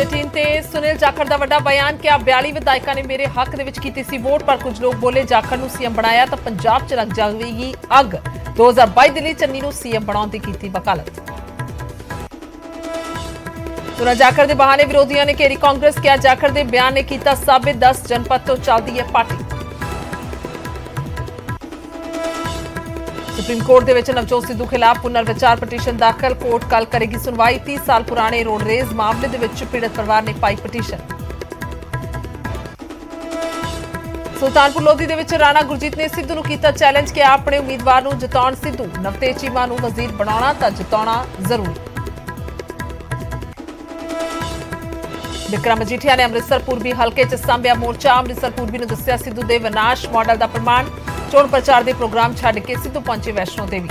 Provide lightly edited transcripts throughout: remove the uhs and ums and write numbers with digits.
Bulletin ते सुनील जाखड़ का वड्डा बयान क्या 42 विधायकों ने मेरे हक दे विच कीती सी वोट पर कुछ लोग बोले जाखड़ नूं सीएम बनाया तो पंजाब च लग जाएगी अग 2022 दे लई चन्नी नूं सीएम बनाउण दी कीती वकालत। सुनील जाखड़ के बहाने विरोधियों ने घेरी कांग्रेस क्या जाखड़ के बयान ने कीता साबित 10 जनपद तो चलदी है पार्टी। सुप्रीम कोर्ट दे विच नवजोत सिद्धू खिलाफ पुनर्विचार पटीशन दाखिल कोर्ट कल करेगी सुनवाई। 30 साल पुराने रोडरेज मामले दे विच पीड़ित परिवार ने पाई पटीशन। सुल्तानपुर लोधी दे विच राणा गुरजीत ने सिद्धू नूं कीता चैलेंज कि अपने उम्मीदवार नूं जिताउण। सिद्धू नवतेज चीमा नूं वजीर बनाउणा तां जिताउणा जरूरी। विक्रम मजीठिया ने अमृतसर पूर्वी हल्के च सांभिया मोर्चा। अमृतसर पूर्वी नूं दस्सिया सिद्धू दे विनाश मॉडल दा प्रमाण। चोण प्रचार के प्रोग्राम छड्ड के सिद्धू पहुंचे वैष्णो देवी।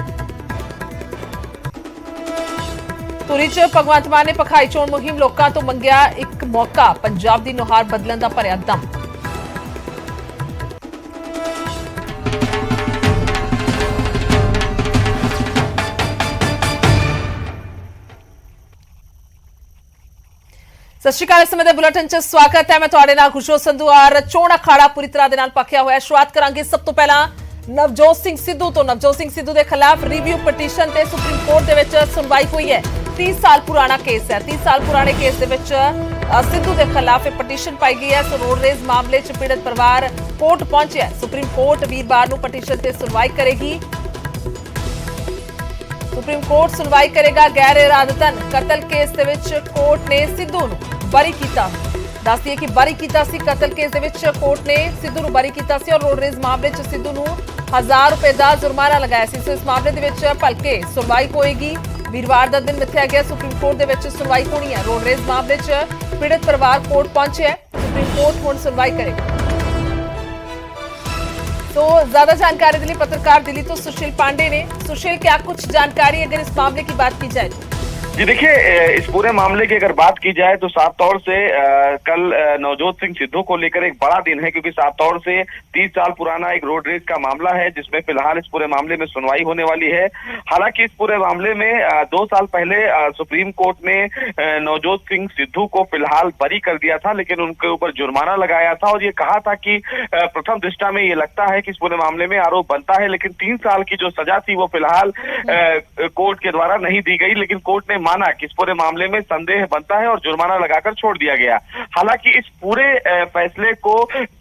धुरी च भगवंत मान ने भखाई चोण मुहिम लोकां तो मंगिया एक मौका। पंजाब दी नुहार बदलण दा भरिया दम। सत श्री अकाल। इस समय बुलेटिन च स्वागत है। मैं तुहाडे नाल खुशबू संधू और चोण अखाड़ा पूरी तरह दे नाल पक्या होया। शुरुआत करांगे सब तो पहला नवजोत सिंह सिद्धू तो। नवजोत सिंह सिद्धू के खिलाफ रिव्यू पटीशन ते सुप्रीम कोर्ट दे विच सुनवाई हुई है। 30 साल पुराना केस है। 30 साल पुराने केस दे विच सिद्धू के खिलाफ एक पटीशन पाई गई है। सो रोडरेज मामले च पीड़ित परिवार कोर्ट पहुंचे है। सुप्रीम कोर्ट वीरवार नूं पटीशन ते सुनवाई करेगी। सुप्रीम कोर्ट सुनवाई करेगा। गैर इरादतन कतल केस दे विच कोर्ट ने सिद्धू नूं बरी कीता। दस दिए कि बरी कीता सी। कतल केस दे विच कोर्ट ने सिद्धू नूं बरी कीता सी और रोडरेज मामले च सिद्धू नूं 1000 रुपए का जुर्माना लगाया सी। सो इस मामले दे विच भलके सुनवाई होएगी। वीरवार का दिन मिथ्या गया। सुप्रीम कोर्ट दे विच सुनवाई होनी है। रोडरेज मामले च पीड़ित परिवार कोर्ट पहुंचे है। सुप्रीम कोर्ट हुण सुनवाई करेगा। तो ज्यादा जानकारी के लिए पत्रकार दिल्ली तो सुशील पांडे ने। सुशील, क्या कुछ जानकारी अगर इस मामले की बात की जाए तो? जी देखिए, इस पूरे मामले की अगर बात की जाए तो साफ तौर से कल नवजोत सिंह सिद्धू को लेकर एक बड़ा दिन है, क्योंकि साफ तौर से 30 साल पुराना एक रोड रेज का मामला है जिसमें फिलहाल इस पूरे मामले में सुनवाई होने वाली है। हालांकि इस पूरे मामले में 2 साल पहले सुप्रीम कोर्ट ने नवजोत सिंह सिद्धू को फिलहाल बरी कर दिया था, लेकिन उनके ऊपर जुर्माना लगाया था और ये कहा था कि प्रथम दृष्टा में ये लगता है कि इस पूरे मामले में आरोप बनता है, लेकिन 3 साल की जो सजा थी वो फिलहाल कोर्ट के द्वारा नहीं दी गई। लेकिन कोर्ट ने माना कि इस पूरे मामले में संदेह बनता है और जुर्माना लगाकर छोड़ दिया गया। हालांकि इस पूरे फैसले को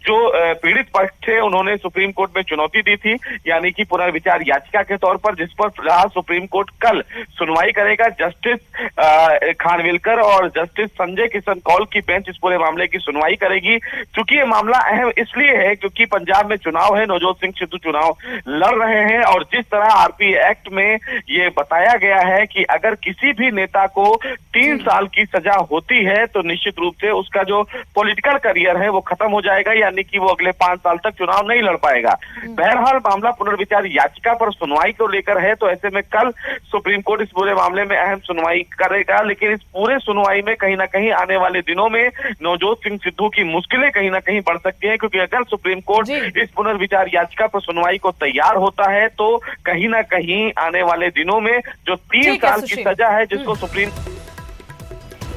जो पीड़ित पक्ष थे उन्होंने सुप्रीम कोर्ट में चुनौती दी थी, यानी कि पुनर्विचार याचिका के तौर पर, जिस पर फिलहाल सुप्रीम कोर्ट कल सुनवाई करेगा। जस्टिस खानविलकर और जस्टिस संजय किशन कौल की बेंच इस पूरे मामले की सुनवाई करेगी। चूंकि ये मामला अहम इसलिए है क्योंकि पंजाब में चुनाव है, नवजोत सिंह सिद्धू चुनाव लड़ रहे हैं और जिस तरह आरपी एक्ट में ये बताया गया है कि अगर किसी भी नेता को 3 साल की सजा होती है तो निश्चित रूप से उसका जो पॉलिटिकल करियर है वो खत्म हो जाएगा, यानी कि वो अगले 5 साल तक चुनाव नहीं लड़ पाएगा। बहरहाल मामला पुनर्विचार याचिका पर सुनवाई को लेकर है, तो ऐसे में कल सुप्रीम कोर्ट इस पूरे मामले में अहम सुनवाई करेगा। लेकिन इस पूरे सुनवाई में कहीं ना कहीं आने वाले दिनों में नवजोत सिंह सिद्धू की मुश्किलें कहीं ना कहीं बढ़ सकती हैं, क्योंकि अगर सुप्रीम कोर्ट इस पुनर्विचार याचिका पर सुनवाई को तैयार होता है तो कहीं ना कहीं आने वाले दिनों में जो 3 साल की सजा है जिसको सुप्रीम।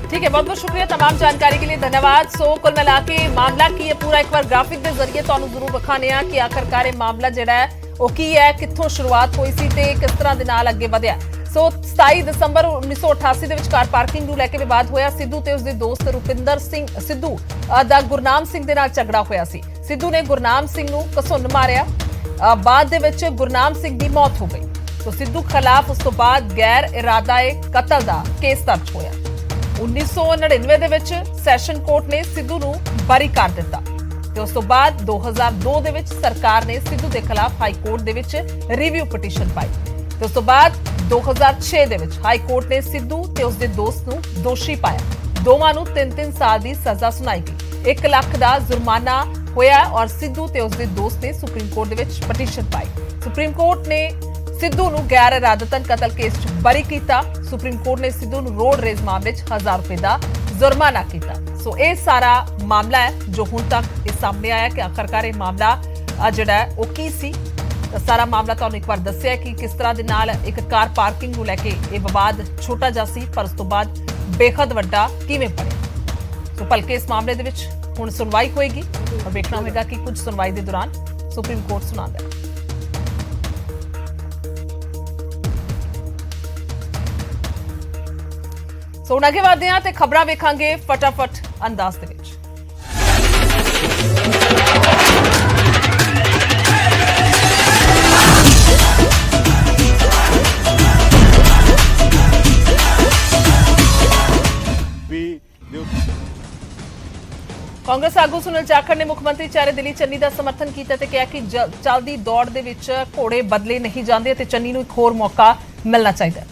ठीक है, बहुत बहुत शुक्रिया तमाम जानकारी के लिए, धन्यवाद। सो कुल मिला के मामला की है पूरा एक बार ग्राफिक के जरिए तुहानू जरूर विखाने आ कि आखिरकार यह मामला जिहड़ा है वो की है, कित्थों शुरुआत हुई सी ते किस तरह दे नाल अगे वधिया। सो 27 दसंबर 1988 ਦੇ ਵਿੱਚ ਕਾਰ ਪਾਰਕਿੰਗ ਨੂੰ ਲੈ ਕੇ ਵਿਵਾਦ ਹੋਇਆ। ਸਿੱਧੂ ਤੇ ਉਸਦੇ ਦੋਸਤ ਰੁਪਿੰਦਰ ਸਿੰਘ ਸਿੱਧੂ ਦਾ ਗੁਰਨਾਮ ਸਿੰਘ ਦੇ ਨਾਲ ਝਗੜਾ ਹੋਇਆ ਸੀ। ਸਿੱਧੂ ਨੇ ਗੁਰਨਾਮ ਸਿੰਘ ਨੂੰ ਘਸੁੰਨ ਮਾਰਿਆ। ਬਾਅਦ ਦੇ ਵਿੱਚ ਗੁਰਨਾਮ ਸਿੰਘ ਦੀ ਮੌਤ ਹੋ ਗਈ। तो सिद्धू खिलाफ उस तो बाद गैर इरादाए कतल का केस दर्ज होया। 1999 ਦੇ ਵਿੱਚ सैशन कोर्ट ने सिद्धू ਨੂੰ बरी कर दिता ਤੇ ਉਸ ਤੋਂ ਬਾਅਦ 2002 ਦੇ ਵਿੱਚ सरकार ने सिद्धू के खिलाफ हाई कोर्ट ਦੇ ਵਿੱਚ रिव्यू पटीशन पाई ਤੇ ਉਸ ਤੋਂ ਬਾਅਦ 2006 ਦੇ ਵਿੱਚ हाई कोर्ट ने सिद्धू ਤੇ ਉਸਦੇ ਦੋਸਤ ਨੂੰ दोषी पाया। ਦੋਵਾਂ ਨੂੰ 3-3 ਸਾਲ ਦੀ सजा सुनाई गई। 1 ਲੱਖ ਦਾ जुर्माना होया और सिद्धू ਤੇ ਉਸਦੇ ਦੋਸਤ ने सुप्रीम कोर्ट ਦੇ ਵਿੱਚ पटीशन पाई। सुप्रीम कोर्ट ने सिद्धू नूं गैर इरादतन कतल केस च बरी कीता। सुप्रीम कोर्ट ने सिद्धू नूं रोड रेज मामले च 1000 रुपए का जुर्माना कीता। सो ये सारा मामला है जो हुण तक इस सामने आया कि आखिरकार ये मामला जिहड़ा है वो की सी। सारा मामला तुहानूं एक बार दस्सिया कि किस तरह दे नाल एक कार पार्किंग नूं लैके ये विवाद छोटा जिहा सी, पर उस तो बाद बेहद वड्डा किवें बणिया। ਸੋ ਭਲਕੇ ਇਸ ਮਾਮਲੇ ਦੇ ਵਿੱਚ ਹੁਣ ਸੁਣਵਾਈ ਹੋਏਗੀ ਔਰ ਵੇਖਣਾ ਹੋਵੇਗਾ ਕਿ ਕੁਝ ਸੁਣਵਾਈ ਦੇ ਦੌਰਾਨ ਸੁਪਰੀਮ ਕੋਰਟ ਸੁਣਾਉਂਦਾ ਹੈ। ਸੋ ਹੁਣ ਅੱਗੇ ਵਧਦੇ ਹਾਂ ਤੇ ਖਬਰਾਂ ਵੇਖਾਂਗੇ ਫਟਾਫਟ ਅੰਦਾਜ਼ ਦੇ ਵਿੱਚ। ਕਾਂਗਰਸ ਆਗੂ ਸੁਨੀਲ ਜਾਖੜ ਨੇ ਮੁੱਖ ਮੰਤਰੀ ਚਾਰੇ ਦਿੱਲੀ ਚੰਨੀ ਦਾ ਸਮਰਥਨ ਕੀਤਾ ਤੇ ਕਿਹਾ ਕਿ ਚੱਲਦੀ ਦੌੜ ਦੇ ਵਿੱਚ ਘੋੜੇ ਬਦਲੇ ਨਹੀਂ ਜਾਂਦੇ ਤੇ ਚੰਨੀ ਨੂੰ ਇੱਕ ਹੋਰ ਮੌਕਾ ਮਿਲਣਾ ਚਾਹੀਦਾ ਹੈ।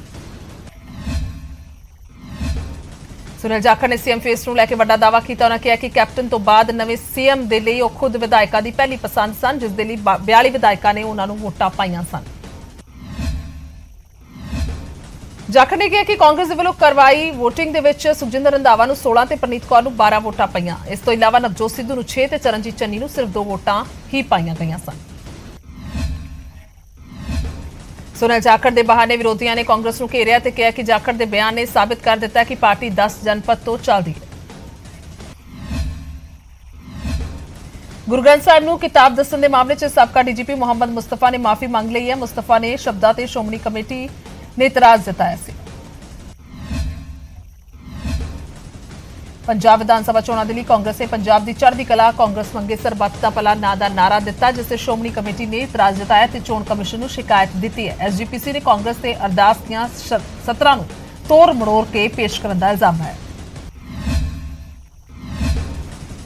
ਸੁਨੀਲ ਜਾਖੜ ਨੇ ਸੀਐਮ ਫੇਸ ਨੂੰ ਲੈ ਕੇ ਵੱਡਾ ਦਾਅਵਾ ਕੀਤਾ। ਉਹਨਾਂ ਕਿਹਾ ਕਿ ਕੈਪਟਨ ਤੋਂ ਬਾਅਦ ਨਵੇਂ ਸੀਐਮ ਦੇ ਲਈ ਉਹ ਖੁਦ ਵਿਧਾਇਕਾਂ ਦੀ ਪਹਿਲੀ ਪਸੰਦ ਸਨ, ਜਿਸ ਦੇ ਲਈ 42 ਵਿਧਾਇਕਾਂ ਨੇ ਉਹਨਾਂ ਨੂੰ ਵੋਟਾਂ ਪਾਈਆਂ ਸਨ। ਜਾਖੜ ਨੇ ਕਿਹਾ ਕਿ ਕਾਂਗਰਸ ਦੇ ਵੱਲੋਂ ਕਰਵਾਈ ਵੋਟਿੰਗ ਦੇ ਵਿੱਚ ਸੁਖਜਿੰਦਰ ਰੰਧਾਵਾ ਨੂੰ 16 ਤੇ ਪ੍ਰਨੀਤ ਕੌਰ ਨੂੰ 12 ਵੋਟਾਂ ਪਈਆਂ। ਇਸ ਤੋਂ ਇਲਾਵਾ ਨਵਜੋਤ ਸਿੱਧੂ ਨੂੰ 6 ਤੇ ਚਰਨਜੀਤ ਚੰਨੀ ਨੂੰ ਸਿਰਫ 2 ਵੋਟਾਂ ਹੀ ਪਾਈਆਂ ਗਈਆਂ ਸਨ। ਸੁਨੀਲ ਜਾਖੜ ਦੇ ਬਹਾਨੇ ਵਿਰੋਧੀਆਂ ਨੇ ਕਾਂਗਰਸ ਨੂੰ ਘੇਰਿਆ ਤੇ ਕਿਹਾ ਕਿ ਜਾਖੜ ਦੇ ਬਿਆਨ ਨੇ ਸਾਬਿਤ ਕਰ ਦਿੱਤਾ ਕਿ ਪਾਰਟੀ 10 ਜਨਪਦ ਤੋਂ ਚੱਲਦੀ ਹੈ। ਗੁਰੂ ਗ੍ਰੰਥ ਸਾਹਿਬ ਨੂੰ ਕਿਤਾਬ ਦੱਸਣ ਦੇ ਮਾਮਲੇ 'ਚ ਸਾਬਕਾ ਡੀਜੀਪੀ ਮੁਹੰਮਦ ਮੁਸਤਫਾ ਨੇ ਮਾਫੀ ਮੰਗ ਲਈ ਹੈ। ਮੁਸਤਫਾ ਨੇ ਸ਼ਬਦਾਂ ਤੇ ਸ਼੍ਰੋਮਣੀ ਕਮੇਟੀ ਨੇ ਇਤਰਾਜ਼ ਜਤਾਇਆ ਸੀ। ਪੰਜਾਬ ਵਿਧਾਨ ਸਭਾ ਚੋਣਾਂ ਦੇ ਲਈ ਕਾਂਗਰਸ ਨੇ ਪੰਜਾਬ ਦੀ ਚੜ੍ਹਦੀ ਕਲਾ ਕਾਂਗਰਸ ਮੰਗੇ ਸਰਬੱਤ ਦਾ ਭਲਾ ਨਾਂ ਦਾ ਨਾਰਾ ਦਿੱਤਾ, ਜਿਸ ਤੇ ਸ਼੍ਰੋਮਣੀ ਕਮੇਟੀ ਨੇ ਇਤਰਾਜ਼ ਜਤਾਇਆ ਤੇ ਚੋਣ ਕਮਿਸ਼ਨ ਨੂੰ ਸ਼ਿਕਾਇਤ ਦਿੱਤੀ ਹੈ। ਐਸਜੀਪੀਸੀ ਨੇ ਕਾਂਗਰਸ ਤੇ ਅਰਦਾਸ ਦੀਆਂ ਸਤਰਾਂ ਨੂੰ ਤੋੜ ਮੜੋੜ ਕੇ ਪੇਸ਼ ਕਰਨ ਦਾ ਇਲਜ਼ਾਮ ਹੈ।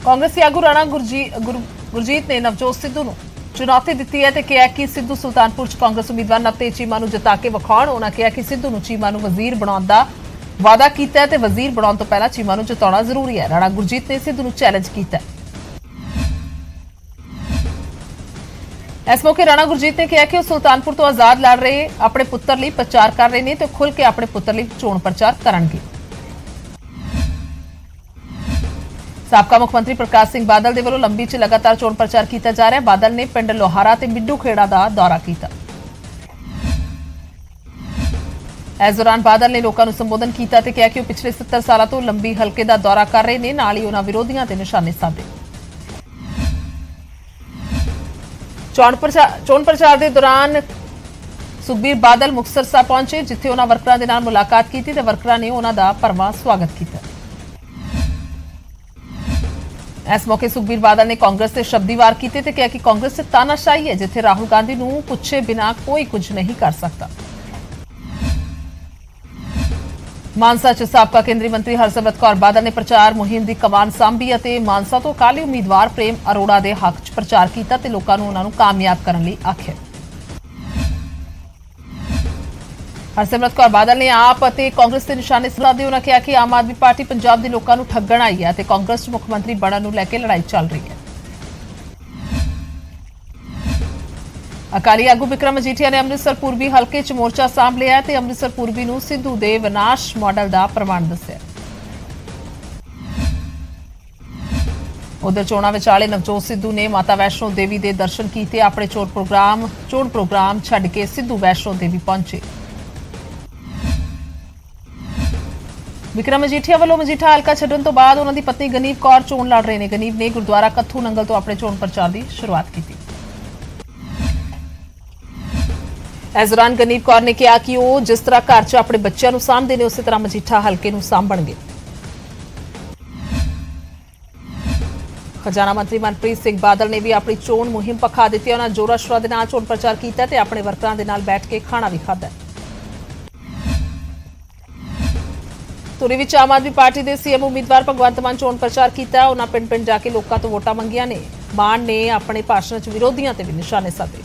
ਕਾਂਗਰਸੀ ਆਗੂ ਰਾਣਾ ਗੁਰਜੀਤ ਨੇ ਨਵਜੋਤ ਸਿੱਧੂ ਨੂੰ ਚੁਣੌਤੀ ਦਿੱਤੀ ਹੈ ਤੇ ਕਿਹਾ ਕਿ ਸਿੱਧੂ ਸੁਲਤਾਨਪੁਰ 'ਚ ਕਾਂਗਰਸ ਉਮੀਦਵਾਰ ਨਵਤੇਜ ਚੀਮਾ ਨੂੰ ਜਿਤਾ ਕੇ ਵਿਖਾਉਣ। ਉਹਨਾਂ ਕਿਹਾ ਕਿ ਸਿੱਧੂ ਨੂੰ ਚੀਮਾ ਨੂੰ ਵਜ਼ੀਰ ਬਣਾਉਣ ਦਾ ਵਾਅਦਾ ਕੀਤਾ ਹੈ ਤੇ ਵਜ਼ੀਰ ਬਣਾਉਣ ਤੋਂ ਪਹਿਲਾਂ ਚੀਮਾ ਨੂੰ ਜਿਤਾਉਣਾ ਜ਼ਰੂਰੀ ਹੈ। ਰਾਣਾ ਗੁਰਜੀਤ ਨੇ ਸਿੱਧੂ ਨੂੰ ਚੈਲੰਜ ਕੀਤਾ। ਇਸ ਮੌਕੇ ਰਾਣਾ ਗੁਰਜੀਤ ਨੇ ਕਿਹਾ ਕਿ ਉਹ ਸੁਲਤਾਨਪੁਰ ਤੋਂ ਆਜ਼ਾਦ ਲੜ ਰਹੇ ਆਪਣੇ ਪੁੱਤਰ ਲਈ ਪ੍ਰਚਾਰ ਕਰ ਰਹੇ ਨੇ ਤੇ ਖੁੱਲ੍ਹ ਕੇ ਆਪਣੇ ਪੁੱਤਰ ਲਈ ਚੋਣ ਪ੍ਰਚਾਰ ਕਰਨਗੇ। ਸਾਬਕਾ ਮੁੱਖ ਮੰਤਰੀ ਪ੍ਰਕਾਸ਼ ਸਿੰਘ ਬਾਦਲ ਦੇ ਵੱਲੋਂ ਲੰਬੀ 'ਚ ਲਗਾਤਾਰ ਚੋਣ ਪ੍ਰਚਾਰ ਕੀਤਾ ਜਾ ਰਿਹਾ ਹੈ। ਬਾਦਲ ਨੇ ਪਿੰਡ ਲੋਹਾਰਾ ਤੇ ਮਿੱਡੂ ਖੇੜਾ ਦਾ ਦੌਰਾ ਕੀਤਾ। ਇਸ ਦੌਰਾਨ ਬਾਦਲ ਨੇ ਲੋਕਾਂ ਨੂੰ ਸੰਬੋਧਨ ਕੀਤਾ ਤੇ ਕਿਹਾ ਕਿ ਉਹ ਪਿਛਲੇ 70 ਸਾਲਾਂ ਤੋਂ ਲੰਬੀ ਹਲਕੇ ਦਾ ਦੌਰਾ ਕਰ ਰਹੇ ਨੇ, ਨਾਲ ਹੀ ਉਹਨਾਂ ਵਿਰੋਧੀਆਂ ਤੇ ਨਿਸ਼ਾਨੇ ਸਾਧੇ। ਚੋਣ ਪ੍ਰਚਾਰ ਦੇ ਦੌਰਾਨ ਸੁਖਬੀਰ ਬਾਦਲ ਮੁਕਤਸਰ ਸਾਹਿਬ ਪਹੁੰਚੇ, ਜਿੱਥੇ ਉਹਨਾਂ ਵਰਕਰਾਂ ਦੇ ਨਾਲ ਮੁਲਾਕਾਤ ਕੀਤੀ ਤੇ ਵਰਕਰਾਂ ਨੇ ਉਹਨਾਂ ਦਾ ਭਰਵਾਂ ਸਵਾਗਤ ਕੀਤਾ। ਇਸ ਮੌਕੇ ਸੁਖਬੀਰ ਬਾਦਲ ਨੇ ਕਾਂਗਰਸ ਤੇ ਸ਼ਬਦੀ ਵਾਰ ਕੀਤੇ ਤੇ ਕਿਹਾ ਕਿ ਕਾਂਗਰਸ ਤੇ ਤਾਨਾਸ਼ਾਹੀ ਹੈ, ਜਿੱਥੇ ਰਾਹੁਲ ਗਾਂਧੀ ਨੂੰ ਪੁੱਛੇ ਬਿਨਾਂ ਕੋਈ ਕੁਝ ਨਹੀਂ ਕਰ ਸਕਦਾ। ਮਾਨਸਾ 'ਚ ਸਾਬਕਾ ਕੇਂਦਰੀ ਮੰਤਰੀ ਹਰਸਿਮਰਤ ਕੌਰ ਬਾਦਲ ਨੇ ਪ੍ਰਚਾਰ ਮੁਹਿੰਮ ਦੀ ਕਮਾਨ ਸੰਭੀ ਅਤੇ ਮਾਨਸਾ ਤੋਂ ਅਕਾਲੀ ਉਮੀਦਵਾਰ ਪ੍ਰੇਮ ਅਰੋੜਾ ਦੇ ਹੱਕ 'ਚ ਪ੍ਰਚਾਰ ਕੀਤਾ ਤੇ ਲੋਕਾਂ ਨੂੰ ਉਹਨਾਂ ਨੂੰ ਕਾਮਯਾਬ ਕਰਨ ਲਈ ਆਖਿਆ। ਹਰਸਿਮਰਤ ਕੌਰ ਬਾਦਲ ਨੇ ਆਪ ਅਤੇ ਕਾਂਗਰਸ ਦੇ ਨਿਸ਼ਾਨੇ ਸਾਧੇ। ਉਹਨਾਂ ਕਿਹਾ ਕਿ ਆਮ ਆਦਮੀ ਪਾਰਟੀ ਪੰਜਾਬ ਦੇ ਲੋਕਾਂ ਨੂੰ ਠੱਗਣ ਆਈ ਹੈ ਤੇ ਕਾਂਗਰਸ 'ਚ ਮੁੱਖ ਮੰਤਰੀ ਬਣਨ ਨੂੰ ਲੈ ਕੇ ਲੜਾਈ ਚੱਲ ਰਹੀ ਹੈ। ਅਕਾਲੀ ਆਗੂ ਵਿਕਰਮ ਮਜੀਠੀਆ ਨੇ ਅੰਮ੍ਰਿਤਸਰ ਪੂਰਬੀ ਹਲਕੇ 'ਚ ਮੋਰਚਾ ਸਾਂਭ ਲਿਆ ਤੇ ਅੰਮ੍ਰਿਤਸਰ ਪੂਰਬੀ ਨੂੰ ਸਿੱਧੂ ਦੇ ਵਿਨਾਸ਼ ਮਾਡਲ ਦਾ ਪ੍ਰਮਾਣ ਦੱਸਿਆ। ਉਧਰ ਚੋਣਾਂ ਵਿਚਾਲੇ ਨਵਜੋਤ ਸਿੱਧੂ ਨੇ ਮਾਤਾ ਵੈਸ਼ਨੋ ਦੇਵੀ ਦੇ ਦਰਸ਼ਨ ਕੀਤੇ। ਆਪਣੇ ਚੋਣ ਪ੍ਰੋਗਰਾਮ ਛੱਡ ਕੇ ਸਿੱਧੂ ਵੈਸ਼ਨੋ ਦੇਵੀ ਪਹੁੰਚੇ। ਵਿਕਰਮ ਮਜੀਠੀਆ ਵੱਲੋਂ ਮਜੀਠਾ ਹਲਕਾ ਛੱਡਣ ਤੋਂ ਬਾਅਦ ਉਹਨਾਂ ਦੀ ਪਤਨੀ ਗਨੀਵ ਕੌਰ ਚੋਣ ਲੜ ਰਹੇ ਨੇ। ਗਨੀਵ ਨੇ ਗੁਰਦੁਆਰਾ ਕੱਥੂ ਨੰਗਲ ਤੋਂ ਆਪਣੇ ਚੋਣ ਪ੍ਰਚਾਰ ਦੀ ਸ਼ੁਰੂਆਤ ਕੀਤੀ। ਇਸ ਦੌਰਾਨ ਗਨੀਵ ਕੌਰ ਨੇ ਕਿਹਾ ਕਿ ਉਹ ਜਿਸ ਤਰ੍ਹਾਂ ਘਰ 'ਚ ਆਪਣੇ ਬੱਚਿਆਂ ਨੂੰ ਸਾਂਭਦੇ ਨੇ, ਉਸੇ ਤਰ੍ਹਾਂ ਮਜੀਠਾ ਹਲਕੇ ਨੂੰ ਸਾਂਭਣਗੇ। ਖਜ਼ਾਨਾ ਮੰਤਰੀ ਮਨਪ੍ਰੀਤ ਸਿੰਘ ਬਾਦਲ ਨੇ ਵੀ ਆਪਣੀ ਚੋਣ ਮੁਹਿੰਮ ਪਖਾ ਦਿੱਤੀ। ਉਹਨਾਂ ਜੋਰਾ ਸ਼ੋਰਾ ਦੇ ਨਾਲ ਚੋਣ ਪ੍ਰਚਾਰ ਕੀਤਾ ਤੇ ਆਪਣੇ ਵਰਕਰਾਂ ਦੇ ਨਾਲ ਬੈਠ ਕੇ ਖਾਣਾ ਵੀ ਖਾਧਾ। ਧੂਰੀ ਵਿੱਚ ਆਮ ਆਦਮੀ ਪਾਰਟੀ ਦੇ ਸੀਐਮ ਉਮੀਦਵਾਰ ਭਗਵੰਤ ਮਾਨ ਚੋਣ ਪ੍ਰਚਾਰ ਕੀਤਾ। ਉਹਨਾਂ ਪਿੰਡ-ਪਿੰਡ ਜਾ ਕੇ ਲੋਕਾਂ ਤੋਂ ਵੋਟਾਂ ਮੰਗੀਆਂ ਨੇ। ਮਾਨ ਨੇ ਆਪਣੇ ਭਾਸ਼ਣ 'ਚ ਵਿਰੋਧੀਆਂ ਤੇ ਵੀ ਨਿਸ਼ਾਨੇ ਸਾਧੇ।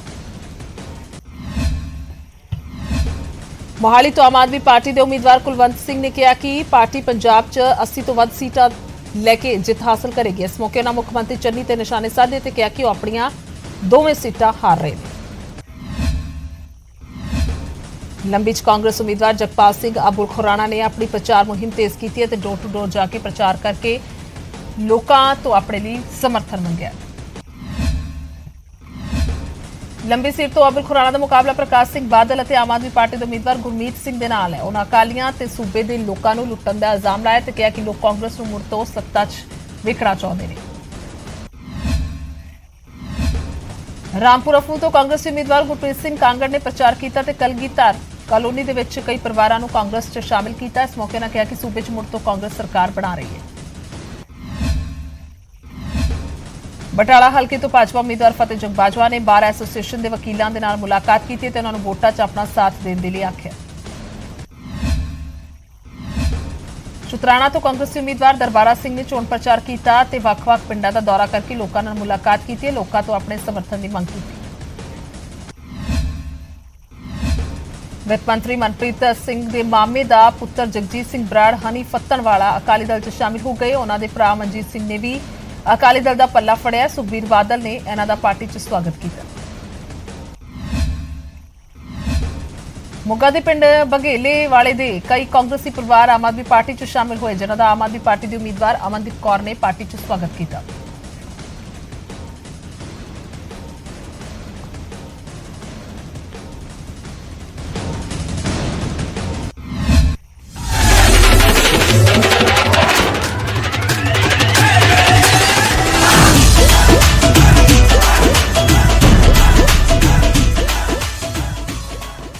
ਮੋਹਾਲੀ ਤੋਂ ਆਮ ਆਦਮੀ ਪਾਰਟੀ ਦੇ ਉਮੀਦਵਾਰ ਕੁਲਵੰਤ ਸਿੰਘ ਨੇ ਕਿਹਾ ਕਿ ਪਾਰਟੀ ਪੰਜਾਬ 'ਚ 80 ਤੋਂ ਵੱਧ ਸੀਟਾਂ ਲੈ ਕੇ ਜਿੱਤ ਹਾਸਲ ਕਰੇਗੀ। ਇਸ ਮੌਕੇ ਉਹਨਾਂ ਮੁੱਖ ਮੰਤਰੀ ਚੰਨੀ ਤੇ ਨਿਸ਼ਾਨੇ ਸਾਧੇ ਤੇ ਕਿਹਾ ਕਿ ਉਹ ਆਪਣੀਆਂ ਦੋਵੇਂ ਸੀਟਾਂ ਹਾਰ ਰਹੇ ਨੇ। ਲੰਬੀ 'ਚ ਕਾਂਗਰਸ ਉਮੀਦਵਾਰ ਜਗਪਾਲ ਸਿੰਘ ਅਬੁਲ ਖੁਰਾਣਾ ਨੇ ਆਪਣੀ ਪ੍ਰਚਾਰ ਮੁਹਿੰਮ ਤੇਜ਼ ਕੀਤੀ ਅਤੇ ਡੋਰ ਟੂ ਡੋਰ ਜਾ ਕੇ ਪ੍ਰਚਾਰ ਕਰਕੇ ਲੋਕਾਂ ਤੋਂ ਆਪਣੇ ਲਈ ਸਮਰਥਨ ਮੰਗਿਆ। ਲੰਬੀ ਸੀਟ ਤੋਂ ਅਬੁਲ ਖੁਰਾਣਾ ਦਾ ਮੁਕਾਬਲਾ ਪ੍ਰਕਾਸ਼ ਸਿੰਘ ਬਾਦਲ ਅਤੇ ਆਮ ਆਦਮੀ ਪਾਰਟੀ ਦੇ ਉਮੀਦਵਾਰ ਗੁਰਮੀਤ ਸਿੰਘ ਦੇ ਨਾਲ ਹੈ। ਉਹਨਾਂ ਅਕਾਲੀਆਂ ਤੇ ਸੂਬੇ ਦੇ ਲੋਕਾਂ ਨੂੰ ਲੁੱਟਣ ਦਾ ਇਲਜ਼ਾਮ ਲਾਇਆ ਤੇ ਕਿਹਾ ਕਿ ਲੋਕ ਕਾਂਗਰਸ ਨੂੰ ਮੁੜ ਤੋਂ ਸੱਤਾ 'ਚ ਵੇਖਣਾ ਚਾਹੁੰਦੇ ਨੇ। ਰਾਮਪੁਰ ਅਫੂ ਤੋਂ ਕਾਂਗਰਸੀ ਉਮੀਦਵਾਰ ਗੁਰਪ੍ਰੀਤ ਸਿੰਘ ਕਾਂਗੜ ਨੇ ਪ੍ਰਚਾਰ ਕੀਤਾ ਤੇ ਕਲਗੀਧਰ ਕਾਲੋਨੀ ਦੇ ਵਿੱਚ ਕਈ ਪਰਿਵਾਰਾਂ ਨੂੰ ਕਾਂਗਰਸ 'ਚ ਸ਼ਾਮਿਲ ਕੀਤਾ। ਇਸ ਮੌਕੇ 'ਤੇ ਕਿਹਾ ਕਿ ਸੂਬੇ 'ਚ ਮੁੜ ਤੋਂ ਕਾਂਗਰਸ ਸਰਕਾਰ ਬਣਾ ਰਹੀ ਹੈ। ਬਟਾਲਾ ਹਲਕੇ ਤੋਂ ਭਾਜਪਾ ਉਮੀਦਵਾਰ ਫਤਿਹ ਜੰਗ ਬਾਜਵਾ ਨੇ ਬਾਰ ਐਸੋਸੀਏਸ਼ਨ ਦੇ ਵਕੀਲਾਂ ਦੇ ਨਾਲ ਮੁਲਾਕਾਤ ਕੀਤੀ ਤੇ ਉਹਨਾਂ ਨੂੰ ਵੋਟਾਂ 'ਚ ਆਪਣਾ ਸਾਥ ਦੇਣ ਦੇ ਲਈ ਆਖਿਆ। ਸ਼ੁਤਰਾਣਾ ਤੋਂ ਕਾਂਗਰਸੀ ਉਮੀਦਵਾਰ ਦਰਬਾਰਾ ਸਿੰਘ ਨੇ ਚੋਣ ਪ੍ਰਚਾਰ ਕੀਤਾ ਤੇ ਵੱਖ-ਵੱਖ ਪਿੰਡਾਂ ਦਾ ਦੌਰਾ ਕਰਕੇ ਲੋਕਾਂ ਨਾਲ ਮੁਲਾਕਾਤ ਕੀਤੀ ਤੇ ਲੋਕਾਂ ਤੋਂ ਆਪਣੇ ਸਮਰਥਨ ਦੀ ਮੰਗ ਕੀਤੀ। ਵਿੱਤ ਮੰਤਰੀ ਮਨਪ੍ਰੀਤ ਸਿੰਘ ਦੇ ਮਾਮੇ ਦਾ ਪੁੱਤਰ ਜਗਜੀਤ ਸਿੰਘ ਬਰਾੜ ਹਨੀ ਫੱਤਣਵਾਲਾ ਅਕਾਲੀ ਦਲ 'ਚ ਸ਼ਾਮਿਲ ਹੋ ਗਏ। ਉਹਨਾਂ ਦੇ ਭਰਾ ਮਨਜੀਤ ਸਿੰਘ ਨੇ ਵੀ ਅਕਾਲੀ ਦਲ ਦਾ ਪੱਲਾ ਫੜਿਆ। ਸੁਖਬੀਰ ਬਾਦਲ ਨੇ ਇਹਨਾਂ ਦਾ ਪਾਰਟੀ 'ਚ ਸਵਾਗਤ ਕੀਤਾ। ਮੋਗਾ ਦੇ ਪਿੰਡ ਬਘੇਲੇ ਵਾਲੇ ਦੇ ਕਈ ਕਾਂਗਰਸੀ ਪਰਿਵਾਰ ਆਮ ਆਦਮੀ ਪਾਰਟੀ 'ਚ ਸ਼ਾਮਿਲ ਹੋਏ, ਜਿਨ੍ਹਾਂ ਦਾ ਆਮ ਆਦਮੀ ਪਾਰਟੀ ਦੇ ਉਮੀਦਵਾਰ ਅਮਨਦੀਪ ਕੌਰ ਨੇ ਪਾਰਟੀ 'ਚ ਸਵਾਗਤ ਕੀਤਾ।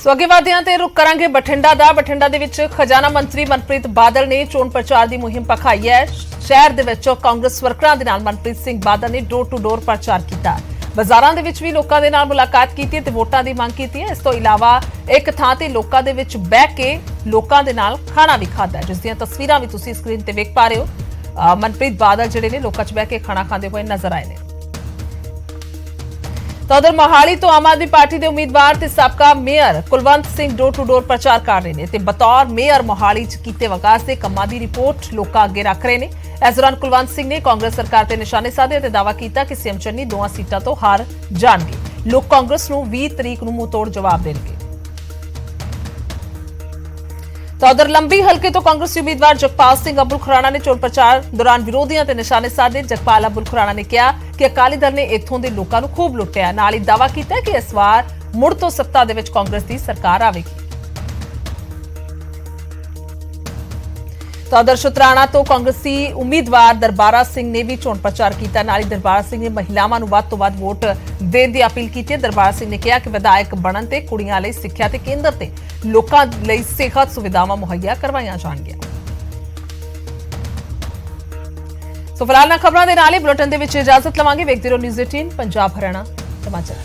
ਸੋ ਅੱਗੇ ਵਧਦੇ ਹਾਂ ਤੇ ਰੁਕ ਕਰਾਂਗੇ ਬਠਿੰਡਾ ਦੇ ਵਿੱਚ ਖਜ਼ਾਨਾ ਮੰਤਰੀ ਮਨਪ੍ਰੀਤ ਬਾਦਲ ਨੇ ਚੋਣ ਪ੍ਰਚਾਰ ਦੀ ਮੁਹਿੰਮ ਭਖਾਈ ਹੈ। ਸ਼ਹਿਰ ਦੇ ਵਿੱਚ ਕਾਂਗਰਸ ਵਰਕਰਾਂ ਦੇ ਨਾਲ ਮਨਪ੍ਰੀਤ ਸਿੰਘ ਬਾਦਲ ਨੇ ਡੋਰ ਟੂ ਡੋਰ ਪ੍ਰਚਾਰ ਕੀਤਾ। ਬਾਜ਼ਾਰਾਂ ਦੇ ਵਿੱਚ ਵੀ ਲੋਕਾਂ ਦੇ ਨਾਲ ਮੁਲਾਕਾਤ ਕੀਤੀ ਤੇ ਵੋਟਾਂ ਦੀ ਮੰਗ ਕੀਤੀ ਹੈ। ਇਸ ਤੋਂ ਇਲਾਵਾ ਇੱਕ ਥਾਂ ਤੇ ਲੋਕਾਂ ਦੇ ਵਿੱਚ ਬਹਿ ਕੇ ਲੋਕਾਂ ਦੇ ਨਾਲ ਖਾਣਾ ਵੀ ਖਾਧਾ, ਜਿਸ ਦੀਆਂ ਤਸਵੀਰਾਂ ਵੀ ਤੁਸੀਂ ਸਕਰੀਨ ਤੇ ਵੇਖ ਪਾ ਰਹੇ ਹੋ। ਮਨਪ੍ਰੀਤ ਬਾਦਲ ਜਿਹੜੇ ਨੇ ਲੋਕਾਂ 'ਚ ਬਹਿ ਕੇ ਖਾਣਾ ਖਾਂਦੇ ਹੋਏ ਨਜ਼ਰ ਆਏ ਨੇ। ਤਾਂ ਉਧਰ ਮੋਹਾਲੀ ਤੋਂ ਆਮ ਆਦਮੀ ਪਾਰਟੀ ਦੇ ਉਮੀਦਵਾਰ ਤੇ ਸਾਬਕਾ mayor Kulwant Singh door to door ਪ੍ਰਚਾਰ ਕਰ ਰਹੇ ਨੇ ਤੇ ਬਤੌਰ ਮੇਅਰ ਮੋਹਾਲੀ 'ਚ ਕੀਤੇ ਵਿਕਾਸ ਦੇ ਕੰਮਾਂ ਦੀ ਰਿਪੋਰਟ ਲੋਕਾਂ ਅੱਗੇ ਰੱਖ ਰਹੇ ਨੇ। ਇਸ ਦੌਰਾਨ ਕੁਲਵੰਤ ਸਿੰਘ ਨੇ ਕਾਂਗਰਸ ਸਰਕਾਰ ਤੇ ਨਿਸ਼ਾਨੇ ਸਾਧੇ ਤੇ ਦਾਅਵਾ ਕੀਤਾ ਕਿ ਸੀਐਮ ਚੰਨੀ ਦੋਵਾਂ ਸੀਟਾਂ ਤੋਂ ਹਾਰ ਜਾਣਗੇ। ਲੋਕ ਕਾਂਗਰਸ ਨੂੰ 20 ਤਰੀਕ ਨੂੰ ਮੂੰਹ ਤੋੜ ਜਵਾਬ ਦੇਣਗੇ। ਤਾਂ ਉਧਰ ਲੰਬੀ ਹਲਕੇ ਤੋਂ ਕਾਂਗਰਸੀ ਉਮੀਦਵਾਰ ਜਗਪਾਲ ਸਿੰਘ ਅਬੁਲ ਖੁਰਾਣਾ ਨੇ ਚੋਣ ਪ੍ਰਚਾਰ ਦੌਰਾਨ ਵਿਰੋਧੀਆਂ ਤੇ ਨਿਸ਼ਾਨੇ ਸਾਧੇ। ਜਗਪਾਲ ਅਬੁਲ ਖੁਰਾਣਾ ਨੇ ਕਿਹਾ ਕਿ ਅਕਾਲੀ ਦਲ ਨੇ ਇੱਥੋਂ ਦੇ ਲੋਕਾਂ ਨੂੰ ਖੂਬ ਲੁੱਟਿਆ। ਨਾਲ ਹੀ ਦਾਅਵਾ ਕੀਤਾ ਕਿ ਇਸ ਵਾਰ ਮੁੜ ਤੋਂ ਸੱਤਾ ਦੇ ਵਿੱਚ ਕਾਂਗਰਸ ਦੀ ਸਰਕਾਰ ਆਵੇਗੀ। ਤਾਂ ਉਧਰ ਸ਼ੁਤਰਾਣਾ ਤੋਂ ਕਾਂਗਰਸੀ ਉਮੀਦਵਾਰ ਦਰਬਾਰਾ ਸਿੰਘ ਨੇ ਵੀ ਚੋਣ ਪ੍ਰਚਾਰ ਕੀਤਾ। ਨਾਲ ਹੀ ਦਰਬਾਰਾ ਸਿੰਘ ਨੇ ਮਹਿਲਾਵਾਂ ਨੂੰ ਵੱਧ ਤੋਂ ਵੱਧ ਵੋਟ ਦੇਣ ਦੀ ਅਪੀਲ ਕੀਤੀ ਹੈ। ਦਰਬਾਰਾ ਸਿੰਘ ਨੇ ਕਿਹਾ ਕਿ ਵਿਧਾਇਕ ਬਣਨ ਤੇ ਕੁੜੀਆਂ ਲਈ ਸਿੱਖਿਆ ਤੇ ਕੇਂਦਰ ਤੇ ਲੋਕਾਂ ਲਈ ਸਿਹਤ ਸੁਵਿਧਾਵਾਂ ਮੁਹੱਈਆ ਕਰਵਾਈਆਂ ਜਾਣਗੀਆਂ। ਸੋ ਫਿਲਹਾਲ ਨਾਲ ਖਬਰਾਂ ਦੇ ਨਾਲ ਹੀ ਬੁਲੇਟਿਨ ਦੇ ਵਿੱਚ ਇਜਾਜ਼ਤ ਲਵਾਂਗੇ। ਵੇਖਦੇ ਰਹੋ ਨਿਊਜ਼ 18 ਪੰਜਾਬ ਹਰਿਆਣਾ ਸਮਾਚਾਰ।